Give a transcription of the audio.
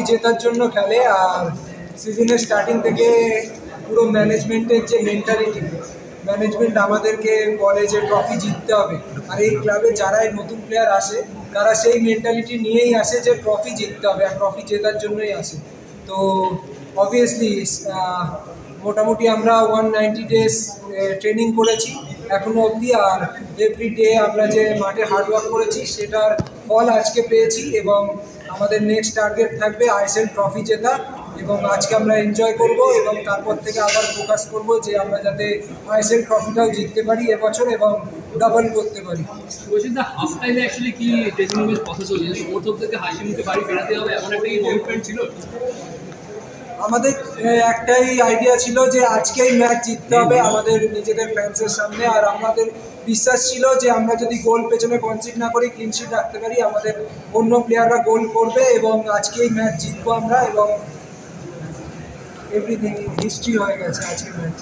জেতার জন্য খেলে। আর সিজনের স্টার্টিং থেকে পুরো ম্যানেজমেন্টের যে ম্যানেজমেন্ট আমাদেরকে বলে যে ট্রফি জিততে হবে। আর এই ক্লাবে যারাই নতুন প্লেয়ার আসে তারা সেই মেন্টালিটি নিয়েই আসে যে ট্রফি জিততে হবে, আর ট্রফি জেতার জন্যই আসে। তো অবভিয়াসলি মোটামুটি আমরা 190 ডেজ ট্রেনিং করেছি এখনও অবধি। আর এভরি ডে আমরা যে মাঠে হার্ডওয়ার্ক করেছি সেটার ফল আজকে পেয়েছি, এবং আমাদের নেক্সট টার্গেট থাকবে আইএসএল ট্রফি জেতা। এবং আজকে আমরা এনজয় করব এবং তারপর থেকে আবার ফোকাস করব যে আমরা যাতে আইএসএল ট্রফিটাও জিততে পারি এবছর এবং ডাবল করতে পারি। হাফ টাইমে অ্যাকচুয়ালি কি ড্রেসিং রুমের কথা চলছে, সমর্থকদেরকে হাসি মুখে বাড়ি ফেরাতে হবে এমন একটা কমিটমেন্ট ছিল? আমাদের একটাই আইডিয়া ছিল যে আজকেই ম্যাচ জিততে হবে আমাদের নিজেদের ফ্যান্সের সামনে। আর আমাদের বিশ্বাস ছিল যে আমরা যদি গোল পেছনে কনসিড না করি, ক্লিন শিট রাখতে পারি, আমাদের অন্য প্লেয়াররা গোল করবে এবং আজকেই ম্যাচ জিতবো আমরা। এবং এভরিথিং হিস্ট্রি হয়ে গেছে আজকের ম্যাচ।